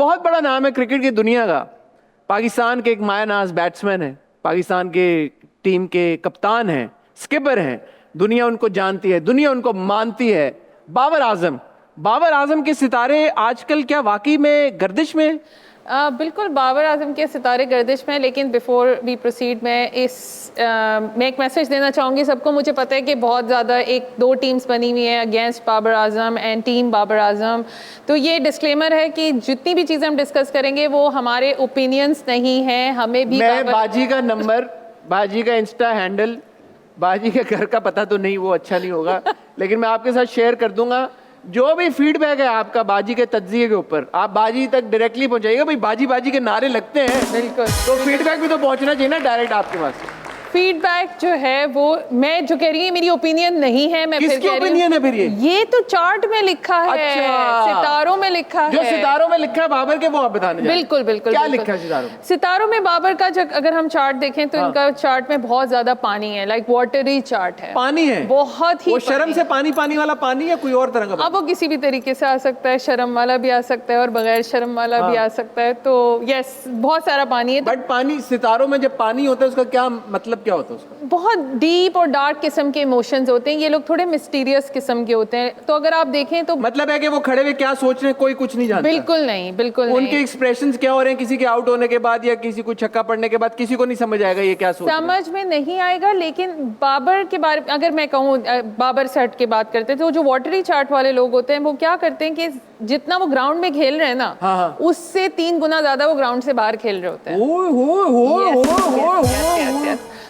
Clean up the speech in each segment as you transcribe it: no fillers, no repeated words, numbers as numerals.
बहुत बड़ा नाम है क्रिकेट की दुनिया का, पाकिस्तान के एक मायानाज बैट्समैन है, पाकिस्तान के टीम के कप्तान हैं, स्किपर हैं, दुनिया उनको जानती है, दुनिया उनको मानती है, बाबर आजम। बाबर आजम के सितारे आजकल क्या वाकई में गर्दिश में? बिल्कुल बाबर आजम के सितारे गर्दिश में, लेकिन बिफोर वी प्रोसीड मैं एक मैसेज देना चाहूँगी सबको। मुझे पता है कि बहुत ज़्यादा एक दो टीम्स बनी हुई हैं against Babar Azam and team Babar Azam. तो ये डिस्क्लेमर है कि जितनी भी चीज़ें हम डिस्कस करेंगे वो हमारे ओपिनियंस नहीं हैं। हमें भी मैं बाजी का नंबर, बाजी का इंस्टा हैंडल, बाजी के घर का पता तो नहीं, वो अच्छा नहीं होगा, लेकिन मैं आपके साथ शेयर कर दूंगा। जो भी फीडबैक है आपका बाजी के तज्जिए के ऊपर, आप बाजी तक डायरेक्टली पहुंचाइएगा। भाई बाजी बाजी के नारे लगते हैं, बिल्कुल, तो फीडबैक भी तो पहुंचना चाहिए ना डायरेक्ट आपके पास। फीडबैक जो है वो मैं जो कह रही हूँ मेरी ओपिनियन नहीं है। मैं किसकी ओपिनियन है फिर? ये तो चार्ट में लिखा है। अच्छा, सितारों में लिखा है। जो सितारों में लिखा है बाबर के, वो आप बताने जाएं। बिल्कुल बिल्कुल। क्या बिल्कुल। लिखा है सितारों में? सितारों में बाबर का अगर हम चार्ट देखें तो इनका चार्ट में बहुत ज्यादा पानी है, लाइक वाटरी चार्ट है। पानी है बहुत ही। वो शर्म से पानी पानी वाला पानी या कोई और तरह का? अब वो किसी भी तरीके से आ सकता है, शर्म वाला भी आ सकता है और बगैर शर्म वाला भी आ सकता है। तो यस, बहुत सारा पानी है। बट पानी, सितारों में जब पानी होता है उसका क्या मतलब, क्या होता है उसका? बहुत डीप और डार्क किस्म के इमोशंस होते हैं। ये लोग थोड़े मिस्टीरियस किस्म के होते हैं। तो अगर आप देखें तो मतलब है कि वो खड़े हुए क्या सोच रहे हैं कोई कुछ नहीं जानता। बिल्कुल नहीं, बिल्कुल नहीं। उनके एक्सप्रेशंस क्या हो रहे हैं किसी के आउट होने के बाद या किसी को छक्का पड़ने के बाद, किसी को नहीं समझ आएगा ये क्या सोच रहे हैं। समझ में नहीं आएगा। लेकिन बाबर के बारे में अगर मैं कहूँ, बाबर सेट की बात करते हैं तो जो वाटरी चार्ट वाले लोग होते हैं वो क्या करते हैं कि जितना वो ग्राउंड में खेल रहे हैं ना, उससे 3 गुना ज्यादा वो ग्राउंड से बाहर खेल रहे होते हैं।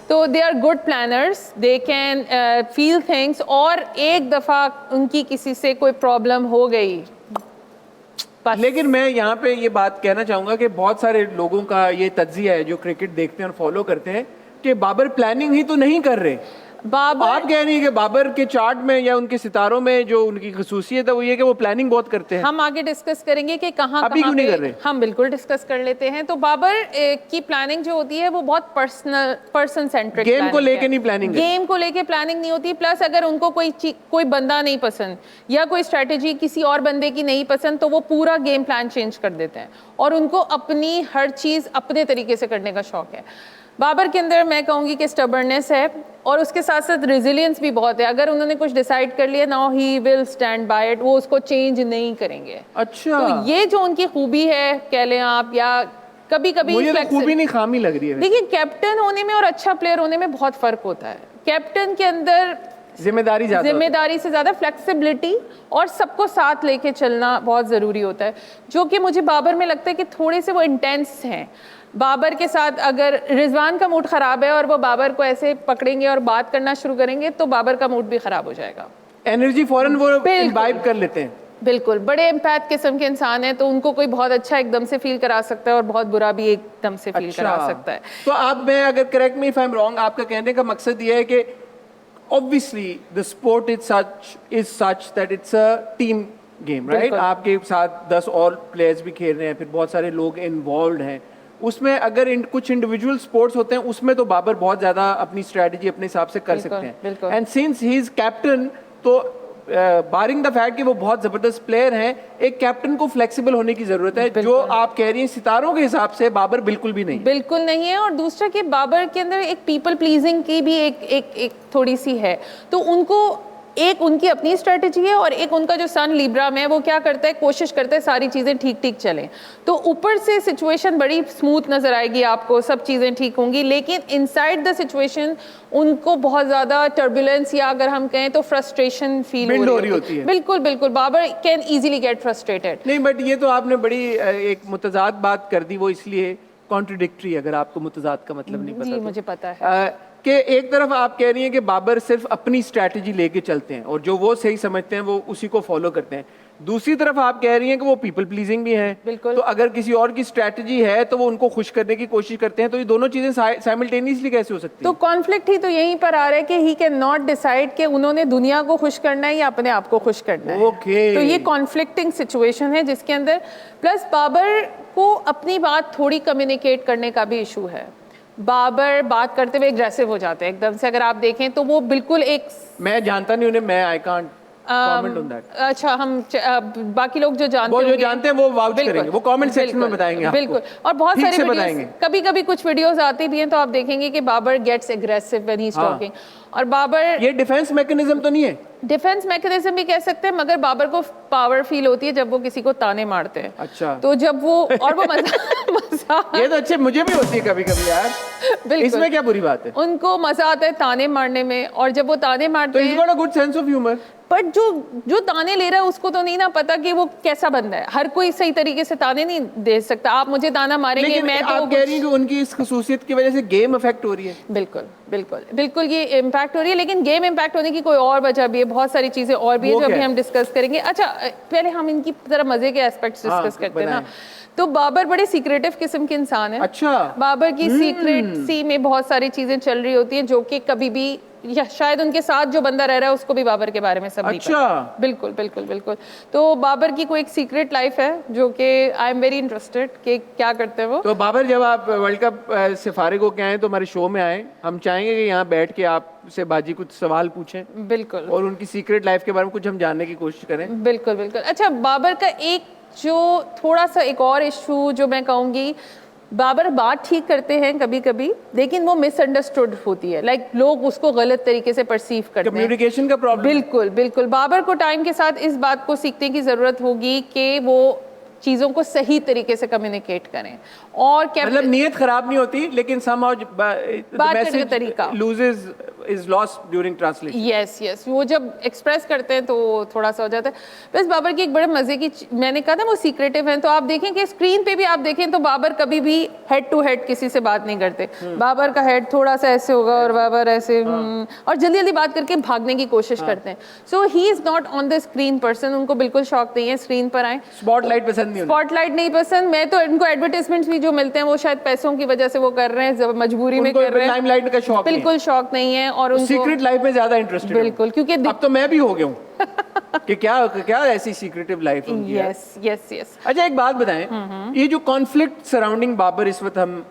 तो they are good planners, they can feel things. और एक दफा उनकी किसी से कोई प्रॉब्लम हो गई। लेकिन मैं यहाँ पे ये बात कहना चाहूंगा कि बहुत सारे लोगों का ये तज्जिया है जो क्रिकेट देखते हैं और फॉलो करते हैं कि बाबर प्लानिंग ही तो नहीं कर रहे। बाबर, आप कह रही है कि बाबर के चार्ट में या उनके सितारों में जो उनकी खसूसियत है वो ये कि वो प्लानिंग बहुत करते हैं। हम आगे डिस्कस करेंगे कि कहाँ क्यों नहीं कर रहे। हम बिल्कुल डिस्कस कर लेते हैं। तो बाबर की प्लानिंग जो होती है वो बहुत पर्सन सेंट्रिक, गेम को लेके नहीं प्लानिंग, गेम को लेके प्लानिंग नहीं होती। प्लस अगर उनको कोई बंदा नहीं पसंद या कोई स्ट्रेटेजी किसी और बंदे की नहीं पसंद तो वो पूरा गेम प्लान चेंज कर देते हैं और उनको अपनी हर चीज़ अपने तरीके से करने का शौक है। बाबर के अंदर मैं कहूँगी कि स्टबर्ननेस है और उसके साथ साथ रेजिलियंस भी बहुत है। अगर उन्होंने कुछ डिसाइड कर लिया, now he will stand by it, वो उसको चेंज नहीं करेंगे। अच्छा, तो ये जो उनकी खूबी है कह लें आप, या कभी कभी मुझे तो खूबी नहीं खामी लग रही है। देखिए, कैप्टन होने में और अच्छा प्लेयर होने में बहुत फर्क होता है। कैप्टन के अंदर जिम्मेदारी से ज्यादा फ्लेक्सिबिलिटी और सबको साथ लेके चलना बहुत जरूरी होता है, जो कि मुझे बाबर में लगता है कि थोड़े से वो इंटेंस हैं। बाबर के साथ अगर रिजवान का मूड ख़राब है और वो बाबर को ऐसे पकड़ेंगे और बात करना शुरू करेंगे तो बाबर का मूड भी ख़राब हो जाएगा। एनर्जी फौरन वो इम्बाइब कर लेते हैं। बिल्कुल, बड़े एम्पैथ किस्म के इंसान हैं तो उनको कोई बहुत अच्छा एकदम से फील करा सकता है और बहुत बुरा भी एकदम से फील करा सकता है। तो आप, मैं अगर correct me if I am wrong, आपका कहने का मकसद ये है कि obviously the sport is such that it's a team game, right? आपके साथ 10 और प्लेयर्स भी खेल रहे हैं, फिर बहुत सारे लोग इन्वॉल्व हैं उसमें। अगर कुछ इंडिविजुअल स्पोर्ट्स होते हैं उसमें तो बाबर बहुत ज़्यादा अपनी स्ट्रैटेजी अपने हिसाब से कर सकते हैं। And since he is captain, तो बारिंग द फैक्ट कि वो बहुत ज़बरदस्त प्लेयर हैं, एक कैप्टन को फ्लेक्सिबल होने की ज़रूरत है। जो आप कह रही हैं सितारों के हिसाब से बाबर बिल्कुल भी नहीं है। और दूसरा कि बाबर के अंदर एक पीपल प्लीजिंग की भी एक थोड़ी सी है। तो उनको एक उनकी अपनी स्ट्रेटजी है और एक उनका जो सन लिब्रा में है वो क्या करता है, कोशिश करता है सारी चीज़ें ठीक ठीक चलें। तो ऊपर से सिचुएशन बड़ी स्मूथ नज़र आएगी आपको, सब चीज़ें ठीक होंगी, लेकिन इनसाइड द सिचुएशन उनको बहुत ज़्यादा टर्बुलेंस या अगर हम कहें तो फ्रस्ट्रेशन फील हो रही होती है। बिल्कुल, Babar can easily get frustrated. नहीं, बट ये तो आपने बड़ी एक मुतजाद बात कर दी, वो इसलिए कॉन्ट्रडिक्टरी, अगर आपको मुतजाद का मतलब नहीं पता। जी, मुझे पता है कि एक तरफ आप कह रही हैं कि बाबर सिर्फ अपनी स्ट्रैटेजी लेके चलते हैं और जो वो सही समझते हैं वो उसी को फॉलो करते हैं। दूसरी तरफ आप कह रही हैं कि वो पीपल प्लीजिंग भी हैं। बिल्कुल। तो अगर किसी और की स्ट्रैटेजी है तो वो उनको खुश करने की कोशिश करते हैं। तो ये दोनों चीजें साइमल्टेनियसली कैसे हो सकती हैं? तो कॉन्फ्लिक्ट ही तो यहीं पर आ रहा है कि ही कैन नॉट डिसाइड कि उन्होंने दुनिया को खुश करना है या अपने आप को खुश करना है। ओके। तो ये कॉन्फ्लिक्टिंग सिचुएशन है जिसके अंदर प्लस बाबर को अपनी बात थोड़ी कम्युनिकेट करने का भी इशू है। बाबर बात करते हुए एग्रेसिव हो जाते हैं एकदम से। अगर आप देखें तो वो बिल्कुल एक, मैं जानता नहीं उन्हें, मैं I can't comment on that? अच्छा, बाकी लोग जो जानते वो जो होंगे, जानते हैं वो वाउच बिल्कुल, करेंगे, वो कमेंट सेक्शन में बिल्कुल, बताएंगे आपको। बिल्कुल। और बहुत ठीक सारे से वीडियोस बताएंगे। कभी कभी कुछ वीडियोस आती भी हैं तो आप देखेंगे कि Babar gets aggressive when he is हाँ। टॉकिंग, और बाबर ये डिफेंस मैकेनिज्म तो नहीं है? डिफेंस मैकेनिज्म भी कह सकते हैं, मगर बाबर को पावर फील होती है जब वो किसी को ताने मारते हैं। अच्छा। तो जब वो और वो मजा ये तो अच्छे, मुझे भी होती है कभी कभी यार। बिल्कुल, इसमें क्या बुरी बात है? उनको मजा आता है ताने मारने में, और जब वो ताने तो मारते इज हैं, got a good sense of humour. But जो ताने ले रहा है उसको तो नहीं ना पता कि वो कैसा बंदा है। हर कोई सही तरीके से ताने नहीं दे सकता। आप मुझे ताना मारेंगे, लेकिन मैं तो आप कह रही हैं कि उनकी इस खसूसियत की वजह से गेम अफेक्ट हो रही है। बिल्कुल बिल्कुल बिल्कुल ये इम्पैक्ट हो रही है, लेकिन गेम इम्पैक्ट होने की कोई और वजह भी है, बहुत सारी चीजें और भी है वो जो क्या अभी है? हम डिस्कस करेंगे। अच्छा, पहले हम इनकी तरह मजे के एस्पेक्ट्स हाँ, डिस्कस करते हैं ना। बताएं। तो बाबर बड़े सीक्रेटिव किस्म के इंसान है। अच्छा। बाबर की सीक्रेट सी में बहुत सारी चीजें चल रही होती हैं जो कि कभी भी, या शायद उनके साथ जो बंदा रह रहा है उसको भी बाबर के बारे में सब नहीं पता। अच्छा। बिल्कुल बिल्कुल बिल्कुल। तो बाबर की कोई एक सीक्रेट लाइफ है जो कि आई एम वेरी इंटरेस्टेड कि क्या करते हैं वो। तो बाबर, जब आप वर्ल्ड कप से फारिग होके आए तो हमारे शो में आए, हम चाहेंगे कि यहाँ बैठ के आपसे बाजी कुछ सवाल पूछें बिल्कुल और उनकी सीक्रेट लाइफ के बारे में कुछ हम जानने की कोशिश करें। बिल्कुल बिल्कुल। अच्छा, बाबर का एक जो थोड़ा सा एक और इशू जो मैं कहूँगी, बाबर बात ठीक करते हैं कभी कभी, लेकिन वो मिसअंडरस्टूड होती है। लाइक लोग उसको गलत तरीके से परसीव करते हैं। कम्युनिकेशन का प्रॉब्लम। बिल्कुल बिल्कुल। बाबर को टाइम के साथ इस बात को सीखने की जरूरत होगी कि वो चीज़ों को सही तरीके से कम्युनिकेट करें, और क्या मतलब नीयत खराब नहीं होती, लेकिन somehow बात करने का तरीका loses is lost during translation. Yes yes, वो जब एक्सप्रेस करते हैं तो थोड़ा सा हो जाता है। बस बाबर की एक बड़े मजे की मैंने कहा था वो सीक्रेटिव हैं, तो आप देखें कि स्क्रीन पे भी आप देखें तो बाबर कभी भी हेड टू हेड किसी से बात नहीं करते। बाबर का हेड थोड़ा सा ऐसे होगा और बाबर ऐसे और जल्दी जल्दी बात करके भागने की कोशिश करते हैं। So he is not on the screen person, उनको बिल्कुल शौक नहीं है स्क्रीन पर आए। स्पॉटलाइट पसंद नहीं उन्हें। स्पॉटलाइट नहीं पसंद। मैं तो इनको एडवर्टाइजमेंट्स भी जो मिलते हैं वो शायद पैसों की वजह से वो कर रहे हैं, मजबूरी में कर रहे हैं। लाइमलाइट का शौक नहीं है। बिल्कुल शौक नहीं है, और उनको सीक्रेट लाइफ में ज्यादा इंटरेस्टेड। बिल्कुल, क्योंकि अब तो मैं भी हो गया हूँ कि क्या ऐसी सीक्रेटिव लाइफ उनकी है। Yes yes yes. अच्छा, एक बात बताएं, ये जो कॉन्फ्लिक्ट सराउंडिंग बाबर इस वक्त हम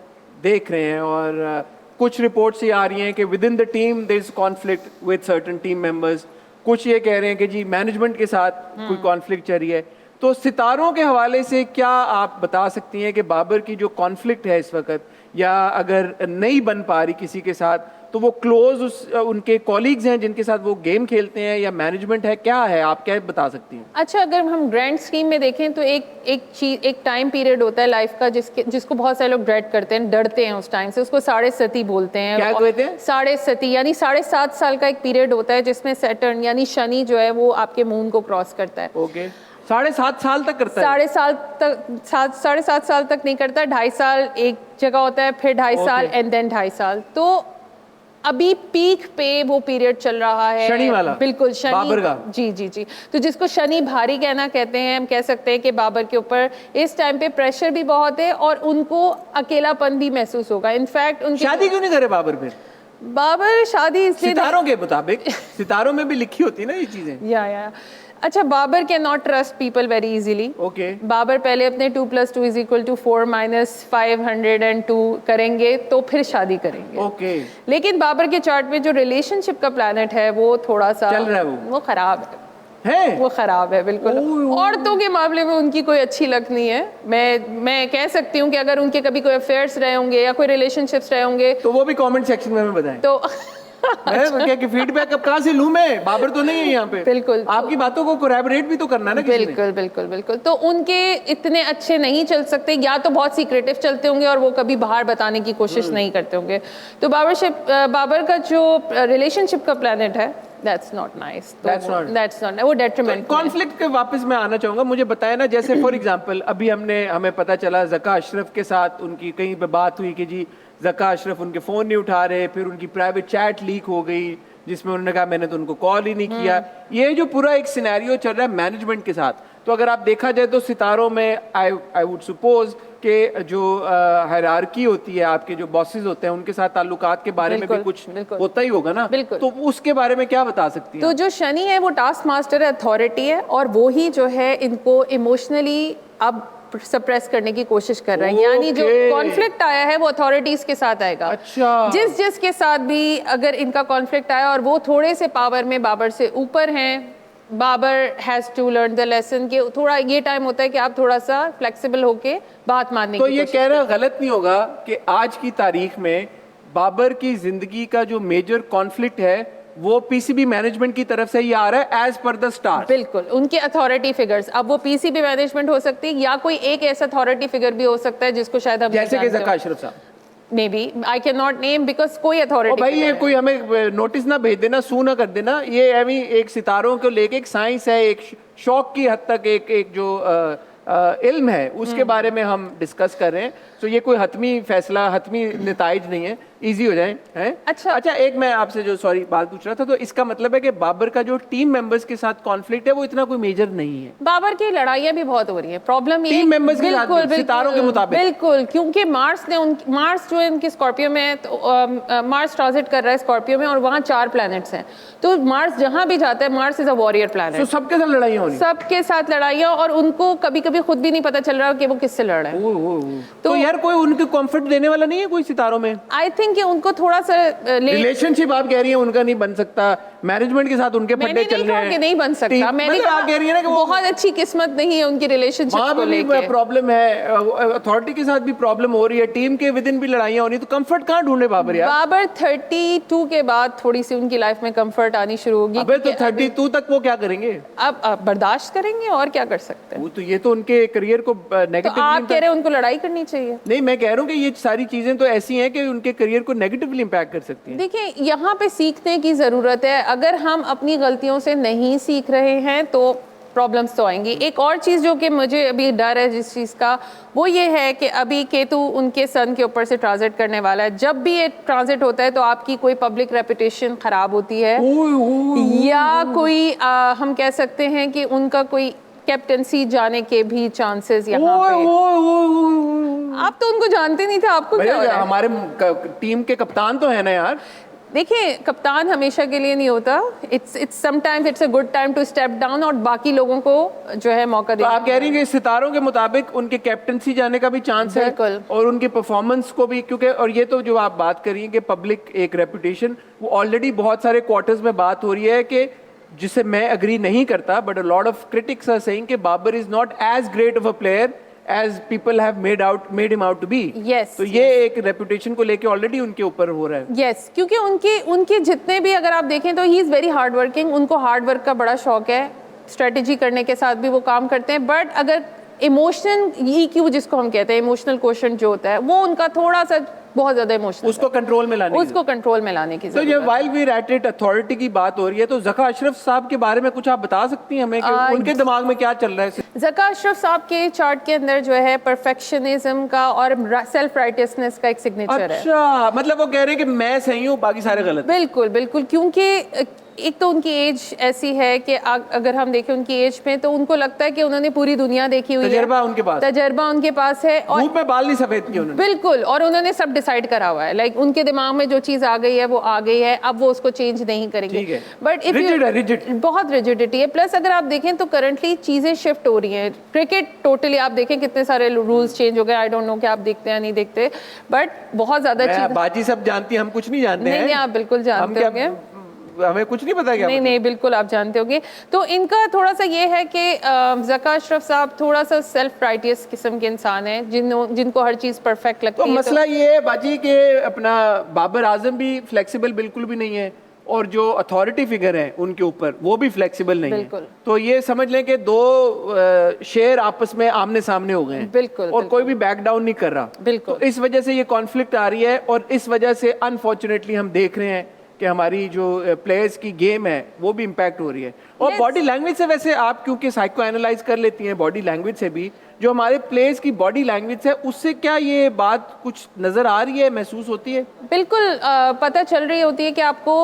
देख रहे हैं, और कुछ रिपोर्ट्स ये आ रही हैं कि within the team there is conflict with certain team members, कुछ ये कह रहे हैं कि जी मैनेजमेंट के साथ कोई कॉन्फ्लिक्ट चल रही है। तो सितारों के हवाले से क्या आप बता सकती हैं कि बाबर की जो कॉन्फ्लिक्ट है इस वक्त, या अगर नहीं बन पा रही किसी के साथ, तो वो क्लोज उनके कॉलीग्स हैं जिनके साथ वो गेम खेलते हैं, या मैनेजमेंट है, क्या है, आप क्या बता सकती हैं? अच्छा, अगर हम ग्रैंड स्कीम में देखें तो एक टाइम पीरियड होता है लाइफ का जिसको बहुत सारे लोग ड्रेड करते हैं, डरते हैं उस टाइम से, उसको साढ़े सती बोलते हैं। क्या कहते हैं? साढ़े सती, यानी 7.5 साल का एक पीरियड होता है जिसमें सैटर्न यानी शनि जो है वो आपके मून को क्रॉस करता है। ओके, 7.5 साल तक करता है? 7.5 साल तक नहीं करता, 2.5 साल एक जगह होता है, फिर 2.5 साल एंड देन 2.5 साल। तो अभी पीक पे वो पीरियड चल रहा है शनि वाला। बिल्कुल शनि बाबर का। जी जी जी। तो जिसको शनि भारी कहना कहते हैं, हम कह सकते हैं कि बाबर के ऊपर इस टाइम पे प्रेशर भी बहुत है और उनको अकेलापन भी महसूस होगा। इनफैक्ट उनकी शादी क्यों नहीं करे बाबर फिर? बाबर शादी इसलिए सितारों के मुताबिक, सितारों में भी लिखी होती है ना ये चीजें। या अच्छा, Babar can not trust people very easily. Okay. Babar पहले अपने 2 + 2 = 4 - 502 करेंगे तो फिर शादी करेंगे। ओके। लेकिन बाबर के चार्ट में जो रिलेशनशिप का प्लैनेट है वो थोड़ा सा चल रहा है, वो खराब है। वो खराब है बिल्कुल। औरतों के मामले में उनकी कोई अच्छी लक नहीं है। मैं कह सकती हूँ कि अगर उनके कभी कोई अफेयर्स रहे होंगे या कोई रिलेशनशिप्स रहे होंगे तो वो भी कमेंट सेक्शन में हमें बताएं। तो क्या कि फीडबैक अब कहाँ से लूं मैं? बाबर तो नहीं है यहाँ पे। बिल्कुल। आपकी बातों को कोरैबोरेट भी तो करना है ना किसी ने। बिल्कुल बिल्कुल बिल्कुल। तो उनके इतने अच्छे नहीं चल सकते, या तो बहुत सीक्रेटिव चलते होंगे और वो कभी बाहर बताने की कोशिश नहीं करते होंगे। तो बाबर का जो रिलेशनशिप का प्लैनेट है that's not nice. That's not वो डेट्रीमेंट। कॉन्फ्लिक्ट के वापस मैं आना चाहूंगा। मुझे बताया ना, जैसे फॉर एग्जांपल अभी हमें पता चला ज़का अशरफ के साथ उनकी कहीं पे बात हुई कि जी ज़का अशरफ उनके फ़ोन नहीं उठा रहे, फिर उनकी प्राइवेट चैट लीक हो गई जिसमें उन्होंने कहा मैंने तो उनको कॉल ही नहीं किया। ये जो पूरा एक सिनेरियो चल रहा है मैनेजमेंट के साथ, तो अगर आप देखा जाए तो सितारों में आई वुड सपोज कि जो हायरार्की होती है, आपके जो बॉसेस होते हैं उनके साथ ताल्लुकात के बारे में भी कुछ होता ही होगा ना। तो उसके बारे में क्या बता सकती हैं? तो जो शनि है वो टास्क मास्टर है, अथॉरिटी है, और वो ही जो है इनको इमोशनली अब सप्रेस करने की कोशिश कर रहे हैं। यानी जो कॉन्फ्लिक्ट आया है वो अथॉरिटीज के साथ आएगा। अच्छा। जिसके साथ भी अगर इनका कॉन्फ्लिक्ट आया और वो थोड़े से पावर में बाबर से ऊपर हैं, Babar has to learn the lesson कि थोड़ा ये टाइम होता है कि आप थोड़ा सा फ्लेक्सिबल होके बात मानने तो की ये कोशिश कहना गलत नहीं होगा कि आज की तारीख में बाबर की जिंदगी का जो मेजर कॉन्फ्लिक्ट है वो पीसीबी मैनेजमेंट की तरफ से ही आ रहा है एज पर द स्टार। बिल्कुल, उनके अथॉरिटी फिगर्स, अब वो पीसीबी मैनेजमेंट हो सकती है या कोई एक ऐसा अथॉरिटी फिगर भी हो सकता है जिसको शायद हम जैसे कि ज़का अशरफ साहब, maybe I can not name because कोई ओ अथॉरिटी भाई ये कोई हमें नोटिस ना भेज देना, सू ना कर देना, ये अभी एक सितारों को लेके एक साइंस है, एक शौक की हद तक एक जो इल्म है उसके बारे में हम डिस्कस कर रहे हैं। तो ये कोई हतमी फैसला, हतमी नताइज नहीं है, इजी हो जाए हैं। अच्छा एक मैं आपसे जो सॉरी बात पूछ रहा था, तो इसका मतलब है कि बाबर का जो टीम मेंबर्स के साथ कॉन्फ्लिक्ट है वो इतना कोई मेजर नहीं है। बाबर की लड़ाइयां भी बहुत हो रही है, प्रॉब्लम ये टीम मेंबर्स के साथ भी, सितारों के मुताबिक बिल्कुल, क्योंकि मार्स जो है उनकी स्कॉर्पियो में, तो मार्स ट्रांजिट कर रहा है स्कॉर्पियो में और वहाँ 4 प्लैनेट्स हैं, तो मार्स जहाँ भी जाता है मार्स इज अ वॉरियर तो प्लैनेट। सबके साथ लड़ाइयाँ हो रही हैं। सबके साथ लड़ाइयाँ, और उनको कभी कभी खुद भी नहीं पता चल रहा कि वो किससे लड़ रहे हैं। तो यार कोई उनको कंफर्ट देने वाला नहीं है कोई सितारों में? आई थिंक कि उनको थोड़ा सा रिलेशनशिप आप कह रही हैं उनका नहीं बन सकता, मैरिजमेंट के साथ उनके फड्डे चल रहे हैं। नहीं बन सकता, मैंने मतलब आप कह रही है ना कि बहुत अच्छी किस्मत नहीं है उनकी रिलेशनशिप को लेके, प्रॉब्लम है, अथॉरिटी के साथ भी प्रॉब्लम हो रही है, टीम के विद इन भी लड़ाइयां हो रही है, तो कंफर्ट कहाँ ढूंढे बाबर यार? बाबर 32 के बाद थोड़ी सी उनकी लाइफ में कंफर्ट आनी शुरू होगी। अबे तो 32 तक वो क्या करेंगे? अब बर्दाश्त करेंगे और क्या कर सकते हैं। वो तो ये तो उनके करियर को नेगेटिव। तो आप कह रहे हैं उनको लड़ाई करनी चाहिए? नहीं, मैं कह रहा हूँ कि ये सारी चीजें तो ऐसी हैं कि उनके करियर को नेगेटिवली इंपैक्ट कर सकती हैं। देखिए, यहाँ पे सीखने की जरूरत है, अगर हम अपनी गलतियों से नहीं सीख रहे हैं तो प्रॉब्लम्स तो आएंगी। एक और चीज़ जो कि मुझे अभी डर है जिस चीज़ का, वो ये है कि अभी केतु उनके सन के ऊपर से ट्रांजिट करने वाला है। जब भी ये ट्रांजिट होता है तो आपकी कोई पब्लिक रेपुटेशन खराब होती है, या कोई हम कह सकते हैं कि उनका कोई कैप्टनसी जाने के भी चांसेस यहाँ पे। आप तो उनको जानते नहीं थे, आपको क्या हो रहा है? हमारे टीम के कप्तान तो है ना यार। देखिए, कप्तान हमेशा के लिए नहीं होता, it's sometimes it's a good time to step down और बाकी लोगों को जो है मौका तो देना। आप कह रही हैं कि सितारों के मुताबिक उनके कैप्टनसी जाने का भी चांस है, और उनकी परफॉर्मेंस को भी, क्योंकि और ये तो जो आप बात कर रही हैं कि पब्लिक एक रेपुटेशन, वो ऑलरेडी बहुत सारे क्वार्टर्स में बात हो रही है कि जिसे मैं अग्री नहीं करता, but a lot of critics are saying कि Babar is not as great of a player as people have made him out to be. Yes, तो ये एक रेपुटेशन को लेके ऑलरेडी उनके ऊपर हो रहा है। Yes, क्योंकि उनके जितने भी अगर आप देखें तो he is very hard working, उनको हार्ड वर्क का बड़ा शौक है, स्ट्रेटेजी करने के साथ भी वो काम करते हैं, बट अगर इमोशन EQ जिसको हम कहते हैं, इमोशनल क्वेश्चन जो होता है, वो उनका थोड़ा सा बहुत ज्यादा इमोशनल, उसको कंट्रोल में लाने की तो ये while we at it authority की बात हो रही है, तो ज़का अशरफ साहब के बारे में कुछ आप बता सकती हैं हमें कि उनके दिमाग में क्या चल रहा है? ज़का अशरफ साहब के चार्ट के अंदर जो है परफेक्शनिज्म का और सेल्फ राइटियसनेस का एक सिग्नेचर है। अच्छा, मतलब वो कह रहे हैं कि मैं सही हूँ बाकी सारे गलत। बिल्कुल बिल्कुल, क्योंकि एक तो उनकी एज ऐसी है कि अगर हम देखें उनकी एज में तो उनको लगता है कि उन्होंने पूरी दुनिया देखी हुई है, तजर्बा उनके पास है, और धूप में बाल नहीं सफेद किए उन्होंने। बिल्कुल, और उन्होंने सब डिसाइड करा हुआ है, लाइक उनके दिमाग में जो चीज आ गई है वो आ गई है, अब वो उसको चेंज नहीं करेंगे। बट रिजिड बहुत रिजिडिटी है। प्लस अगर आप देखें तो करंटली चीजें शिफ्ट हो रही हैं, क्रिकेट टोटली आप देखें कितने सारे रूल्स चेंज हो गए। आई डोंट नो कि आप देखते हैं नहीं देखते, बट बहुत ज्यादा चीज बाजी सब जानती है, हम कुछ नहीं जानते हैं। नहीं, आप बिल्कुल जानते होंगे, हमें कुछ नहीं पता क्या? नहीं बिल्कुल आप जानते होंगे। तो इनका थोड़ा सा ये है कि ज़का अशरफ साहब थोड़ा सा सेल्फ राइटियस किस्म के इंसान हैं, जिनको हर चीज़ परफेक्ट लगती है। तो मसला ये है बाजी के अपना बाबर आजम भी फ्लेक्सिबल बिल्कुल भी नहीं है, और जो अथॉरिटी फिगर है उनके ऊपर वो भी फ्लेक्सिबल नहीं है। तो ये समझ लें कि दो शेर आपस में आमने सामने हो गए हैं। बिल्कुल, और कोई भी बैक डाउन नहीं कर रहा। बिल्कुल, तो इस वजह से ये कॉन्फ्लिक्ट आ रही है, और इस वजह से अनफॉर्चुनेटली हम देख रहे हैं कि हमारी जो प्लेयर्स की गेम है वो भी इम्पैक्ट हो रही है। और बॉडी लैंग्वेज से, वैसे आप क्योंकि साइको एनालाइज कर लेती हैं बॉडी लैंग्वेज से भी, जो हमारे प्लेयर्स की बॉडी लैंग्वेज है उससे क्या ये बात कुछ नजर आ रही है, महसूस होती है? बिल्कुल पता चल रही होती है कि आपको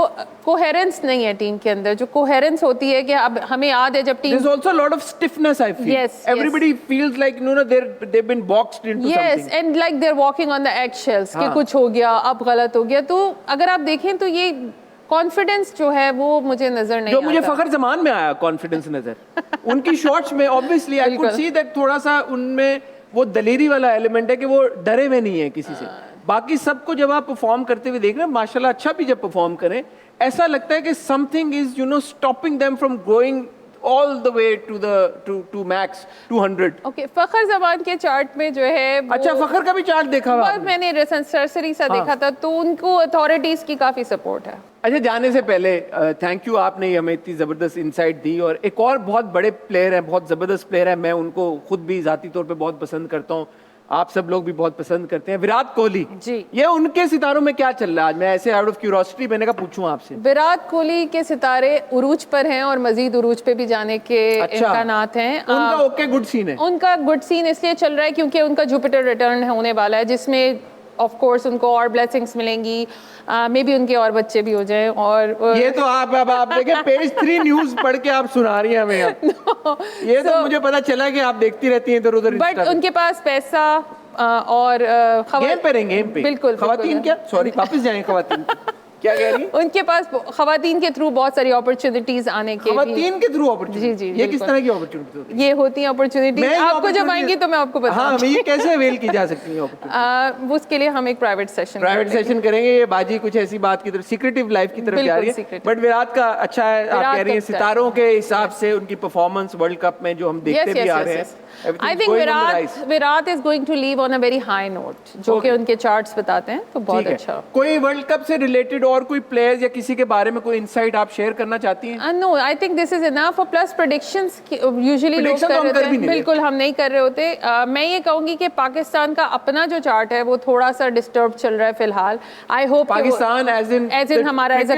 कोहेरेंस नहीं है टीम के अंदर। जो कोहेरेंस होती है कि अब हमें याद है जब team, there's also a lot of stiffness I feel. Yes, everybody feels like they've been boxed into something. Yes, and like they're walking on the eggshells कि कुछ हो गया, अब गलत हो गया। तो अगर आप देखें तो ये कॉन्फिडेंस जो है वो मुझे नजर नहीं जो आता। मुझे फखर जमान में आया कॉन्फिडेंस नजर उनकी शॉट्स में, obviously I could see that थोड़ा सा उनमें वो दलेरी वाला एलिमेंट है कि वो डरे हुए नहीं है किसी से। बाकी सबको जब आप परफॉर्म करते हुए देख रहे हैं, माशाल्लाह अच्छा भी जब परफॉर्म करें, ऐसा लगता है कि something is stopping them from going all the way to max 200. Okay, Fakhar Zaman के चार्ट में जो है वो अच्छा, फखर का भी चार्ट देखा हुआ बहुत आपने? मैंने सरसरी सा हाँ। देखा था, तो उनको अथॉरिटीज की काफी सपोर्ट है। अच्छा, जाने से पहले थैंक यू, आपने ये हमें इतनी ज़बरदस्त इंसाइट दी। और एक और बहुत बड़े प्लेयर हैं, बहुत ज़बरदस्त प्लेयर है, मैं उनको खुद भी ज़ाती तौर पे बहुत पसंद करता हूँ, आप सब लोग भी बहुत पसंद करते हैं, विराट कोहली जी। ये उनके सितारों में क्या चल रहा है? आज मैं ऐसे आउट ऑफ क्यूरियोसिटी मैंने कहा पूछूं आपसे। विराट कोहली के सितारे उरूज पर हैं और मजीद उरूज पे भी जाने के अच्छा। इम्कानात हैं। उनका ओके गुड सीन है? उनका गुड सीन इसलिए चल रहा है क्योंकि उनका जुपिटर रिटर्न होने वाला है, जिसमें ऑफ कोर्स उनको और ब्लेसिंग्स मिलेंगी, मे बी उनके और बच्चे भी हो जाएं। और ये तो आप देखिए पेज 3 न्यूज पढ़ के आप सुना रही हैं हमें अब। ये तो मुझे पता चला कि आप देखती रहती हैं इधर उधर। बट उनके पास पैसा और गेम पे रहेंगे, गेम पे। बिल्कुल, खवातीन क्या, सॉरी वापस जाएं खवातीन क्या कह रही हैं? उनके पास खवातीन के थ्रू बहुत सारी अपॉर्चुनिटीज आने के भी। खवातीन के थ्रू अपॉर्चुनिटी? जी, जी, ये किस बिल्कुल। तरह की अपॉर्चुनिटी होती है? ये होती हैं अपॉर्चुनिटीज, मैं ये आपको जब opportunity- आएंगी तो मैं आपको हाँ, बताऊंगी। ये कैसे अवेल की जा सकती है अपॉर्चुनिटी? उसके लिए हम एक प्राइवेट सेशन करेंगे। ये बाजी कुछ ऐसी बात की तरफ, सीक्रेटिव लाइफ की तरफ जा बिल्कुल रही है। secretive। बट विराट का अच्छा है, आप विराट कह रही हैं का सितारों के हिसाब से उनकी परफॉर्मेंस वर्ल्ड कप में जो हम देखते भी आ रहे हैं, I think Virat is going to leave on a very high note, जो कि उनके चार्ट्स बताते हैं, तो बहुत अच्छा। कोई वर्ल्ड कप से रिलेटेड और कोई प्लेयर्स या किसी के बारे में कोई इनसाइट आप शेयर करना चाहती हैं? No, I think this is enough. और प्लस प्रेडिक्शंस यूजुअली लोग Prediction तो हम कर कर रहे भी होते नहीं हैं, बिल्कुल हम नहीं कर रहे होते। मैं ये कहूंगी कि पाकिस्तान का अपना जो चार्ट है वो थोड़ा सा डिस्टर्ब चल रहा है फिलहाल। I hope Pakistan edge in हमारा एज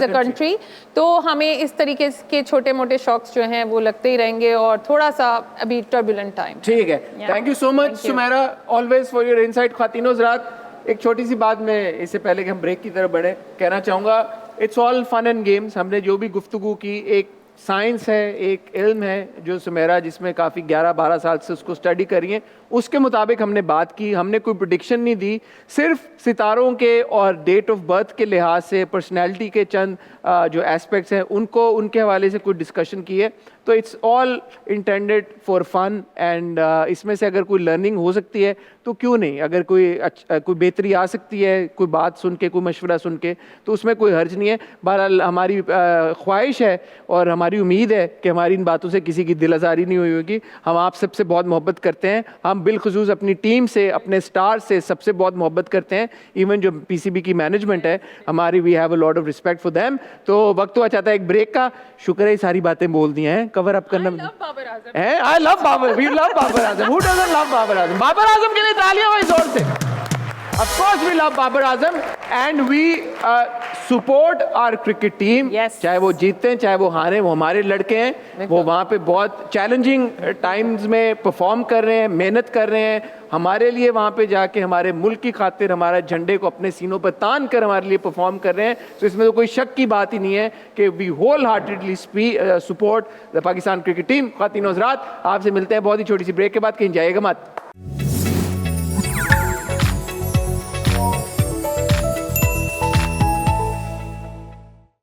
अ कंट्री, तो हमें इस तरीके के छोटे मोटे शॉक्स जो हैं वो लगते ही रहेंगे, और थोड़ा सा अभी टर्बुलेंट टाइम। ठीक है, thank you so much Sumera, always for your insight. ख्वातीनो हज़रात, एक छोटी सी बात मैं इससे पहले कि हम ब्रेक की तरफ बढ़े कहना चाहूँगा, it's all fun and games. हमने जो भी गुफ्तगू की, एक साइंस है, एक इल्म है जो सुमेरा जिसमें काफ़ी 11-12 साल से उसको स्टडी करी है, उसके मुताबिक हमने बात की। हमने कोई प्रेडिक्शन नहीं दी, सिर्फ सितारों के और डेट ऑफ बर्थ के लिहाज से पर्सनैलिटी के चंद जो एस्पेक्ट्स हैं उनको उनके हवाले से कोई डिस्कशन की है। तो it's all intended for fun and इसमें से अगर कोई लर्निंग हो सकती है तो क्यों नहीं, अगर कोई बेहतरी आ सकती है कोई बात सुन के, कोई मशवरा सुन के, तो उसमें कोई हर्ज नहीं है। बहरहाल हमारी ख्वाहिश है और हमारी उम्मीद है कि हमारी इन बातों से किसी की दिल आज़ारी नहीं हुई होगी। हम आप सबसे बहुत मोहब्बत करते हैं, हम बिलखुसूस अपनी टीम से, अपने स्टार से सबसे बहुत मोहब्बत करते हैं। इवन जो पीसीबी की मैनेजमेंट है हमारी, we have a lot of respect for them. तो वक्त हुआ चाहता है एक ब्रेक का। शुक्र है ये सारी बातें बोल दी हैं, कवर अप करना है। I love Babar, we love Babar Azam, who doesn't love Babar Azam? Babar Azam के लिए तालियां भाई जोर से। Of course we love Babar Azam and we support our cricket team. Yes. चाहे वो जीतते हैं चाहे वो हारे, वो हमारे लड़के हैं, वो वहाँ पे बहुत चैलेंजिंग टाइम्स में परफॉर्म कर रहे हैं, मेहनत कर रहे हैं, हमारे लिए वहाँ पे जाके हमारे मुल्क की खातिर हमारे झंडे को अपने सीनों पर तान कर हमारे लिए परफॉर्म कर रहे हैं। तो इसमें तो कोई शक की बात ही नहीं है कि we wholeheartedly support the Pakistan cricket team. ख्वातीन हज़रात, आपसे मिलते हैं बहुत ही छोटी सी ब्रेक के बाद, कहीं जाइएगा मत।